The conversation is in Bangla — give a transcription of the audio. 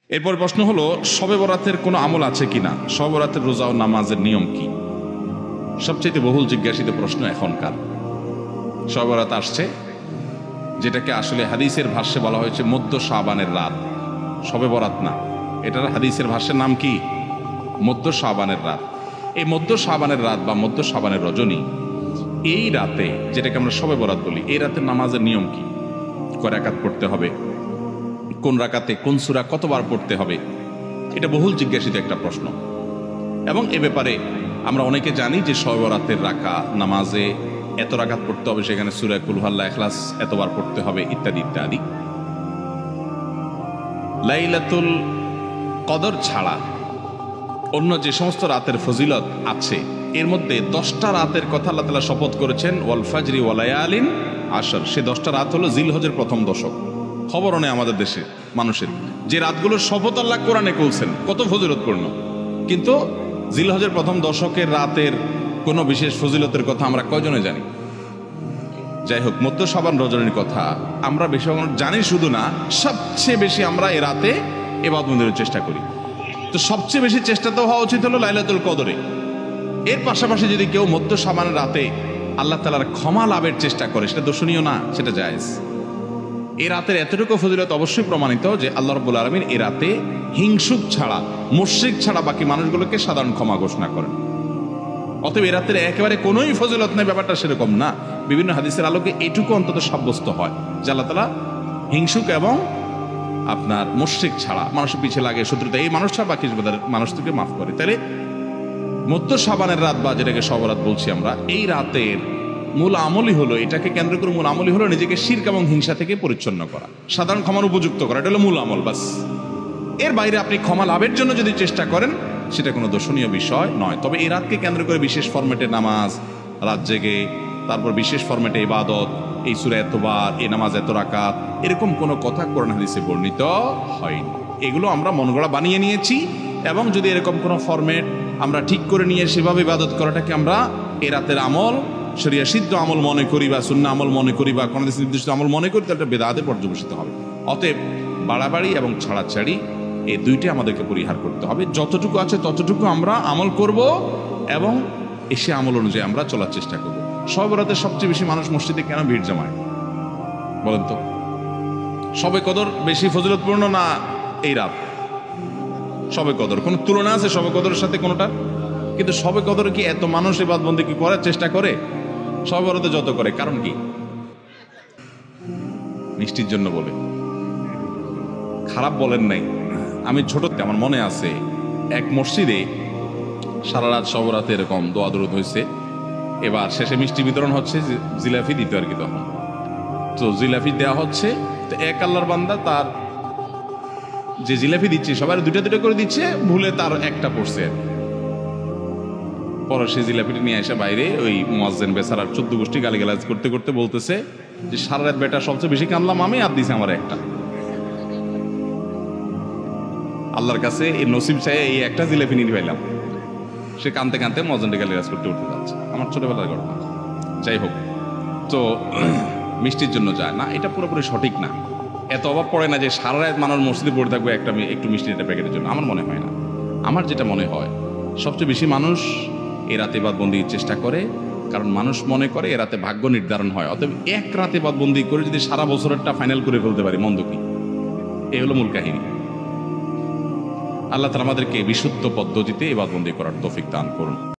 এরপর প্রশ্ন হলো, শবে বরাতের কোনো আমল আছে কিনা, শবে বরাতের রোজা ও নামাজের নিয়ম কি? সবচেয়ে বহুল জিজ্ঞাসিত প্রশ্ন এখনকার। শবে বরাত আসছে, যেটাকে আসলে হাদিসের ভাষ্যে বলা হয়েছে মধ্য শাবানের রাত, শবে বরাত না, এটার হাদিসের ভাষ্যের নাম কি? মধ্য শাবানের রাত। এই মধ্য শাবানের রাত বা মধ্য শাবানের রজনী, এই রাতে যেটাকে আমরা শবে বরাত বলি, এই রাতের নামাজের নিয়ম কি? কয় রাকাত পড়তে হবে, কোন রাকাতে কোন সূরা কতবার পড়তে হবে, এটা বহুল জিজ্ঞাসিত একটা প্রশ্ন। এবং এ ব্যাপারে আমরা অনেকে জানি যে শবে বরাতের নামাজে এত রাকাত পড়তে হবে, সেখানে সূরা কুল হুয়াল্লাহ, ইখলাস এতবার পড়তে হবে, ইত্যাদি ইত্যাদি। লাইলাতুল কদর ছাড়া অন্য যে সমস্ত রাতের ফজিলত আছে, এর মধ্যে 10টা রাতের কথা আল্লাহ তাআলা শপথ করেছেন, ওয়াল ফাজরি ওয়া লায়ালিন আশর। সে 10টা রাত হলো জিলহজের প্রথম দশক। খবর নেই আমাদের দেশে মানুষের, যে রাতগুলোর শপথ আল্লাহ কোরআনে করছেন কত ফজিলতপূর্ণ, কিন্তু জিলহজের প্রথম দশকের রাতের কোনো বিশেষ ফজিলতের কথা আমরা কয়জনে জানি? যাই হোক, মধ্য শাবান রজনীর কথা আমরা বেশি জানি, শুধু না, সবচেয়ে বেশি আমরা এ রাতে ইবাদত বন্দেগীর চেষ্টা করি। তো সবচেয়ে বেশি চেষ্টা তো হওয়া উচিত হলো লাইলাতুল কদরে। এর পাশাপাশি যদি কেউ মধ্য শাবান রাতে আল্লাহ তাআলার ক্ষমা লাভের চেষ্টা করে, সেটা দর্শনীয় না, সেটা জায়েজ। এই রাতের এতটুকু ফজিলত অবশ্যই প্রমাণিত যে আল্লাহ রাব্বুল আলামিন এই রাতে হিংসুক ছাড়া, মুশরিক ছাড়া বাকি মানুষগুলোকে সাধারণ ক্ষমা ঘোষণা করেন। অতএব এই রাতের একেবারে কোনোই ফজিলত নেই, ব্যাপারটা সেরকম না। বিভিন্ন হাদিসের আলোকে এটুকু অন্তত সাব্যস্ত হয় যে আল্লাহ তাআলা হিংসুক এবং আপনার মুশরিক ছাড়া, মানুষের পিছিয়ে লাগে শত্রুতা, এই মানুষ ছাড়া বাকি মানুষকে মাফ করে। তাহলে মধ্য শাবানের রাত বা যেটাকে শবে বরাত বলছি আমরা, এই রাতের মূল আমলই হলো, এটাকে কেন্দ্র করে মূল আমলই হলো নিজেকে শিরক এবং হিংসা থেকে পরিচ্ছন্ন করা, সাধারণ ক্ষমার উপযুক্ত করা। এটা হলো মূল আমল, বাস। এর বাইরে আপনি ক্ষমা লাভের জন্য যদি চেষ্টা করেন, সেটা কোনো দর্শনীয় বিষয় নয়। তবে এই রাতকে কেন্দ্র করে বিশেষ ফরম্যাটে নামাজ, রাত জেগে, তারপর বিশেষ ফরম্যাটে ইবাদত, এই সূরা এতবার, এই নামাজ এত রাকাত, এরকম কোনো কথা কোরআন হাদিসে বর্ণিত হয়নি। এগুলো আমরা মনগড়া বানিয়ে নিয়েছি। এবং যদি এরকম কোনো ফরম্যাট আমরা ঠিক করে নিয়ে সেভাবে ইবাদত করাটাকে আমরা এই রাতের আমল, শরিয়া সিদ্ধ আমল মনে করি বা সুন্নাহ আমল মনে করি বা কোনো নির্দিষ্ট আমল মনে করি, তাহলে বেদাতে পর্যবেসিত হবে। অতএব বাড়াবাড়ি এবং ছাড়াছাড়ি এই দুইটি আমাদেরকে পরিহার করতে হবে। যতটুকু আছে ততটুকু আমরা আমল করব এবং এসে আমল অনুযায়ী আমরা চলার চেষ্টা করব। শবে বরাতে সবচেয়ে বেশি মানুষ মসজিদে কেন ভিড় জমায় বলেন তো? শবে কদর বেশি ফজিলতপূর্ণ না এই রাত? শবে কদর কোনো তুলনা আছে শবে কদরের সাথে কোনোটা? কিন্তু শবে কদরে কি এত মানুষ ইবাদত বন্দেগী করার চেষ্টা করে শবে বরাতে যত করে? কারণ কি? মিষ্টির জন্য বলে, খারাপ বলেন নাই। আমি ছোট, আমার মনে আছে এক মসজিদে সারা রাত শবে বরাতে এরকম দোয়া দরুদ হয়েছে। এবার শেষে মিষ্টি বিতরণ হচ্ছে, জিলাপি দিতে আর কি। তখন তো জিলাপি দেওয়া হচ্ছে, তো এক আল্লাহর বান্দা তার যে জিলাপি দিচ্ছে সবাই দুটা দুটো করে দিচ্ছে, ভুলে তার একটা পড়ছে। পরে সে জিলাপিটি নিয়ে এসে বাইরে ওই মুয়াজ্জিন বেচারার 14 গোষ্ঠী গালিগালাজ করতে করতে বলতেছে যে সারা রাত বেটা সবচেয়ে বেশি কানলাম আমি, আর দিছে আমার একটা। আল্লাহর কাছে এই নসিব চাই এই একটা জিলাপি নিয়ে পাইলাম। সে কানতে কানতে মুয়াজ্জিনকে গালিগালাজ করতে উঠতে যাচ্ছে। আমার ছোটবেলার ঘটনা। যাই হোক, তো মিষ্টির জন্য যায় না, এটা পুরোপুরি সঠিক না। এত অভাব পড়ে না যে সারা রাত মানুষ মসজিদে পড়ে থাকবে একটু মিষ্টির একটা প্যাকেটের জন্য। আমার মনে হয় না। আমার যেটা মনে হয়, সবচেয়ে বেশি মানুষ এ রাতে ইবাদত বন্দেগীর চেষ্টা করে, কারণ মানুষ মনে করে এ রাতে ভাগ্য নির্ধারণ হয়। অতএব এক রাতে ইবাদত বন্দেগী করে যদি সারা বছরেরটা ফাইনাল করে ফেলতে পারি, মন্দ কি? এই হলো মূল কাহিনী। আল্লাহ তাআলা আমাদেরকে বিশুদ্ধ পদ্ধতিতে ইবাদত বন্দেগী করার তৌফিক দান করুন।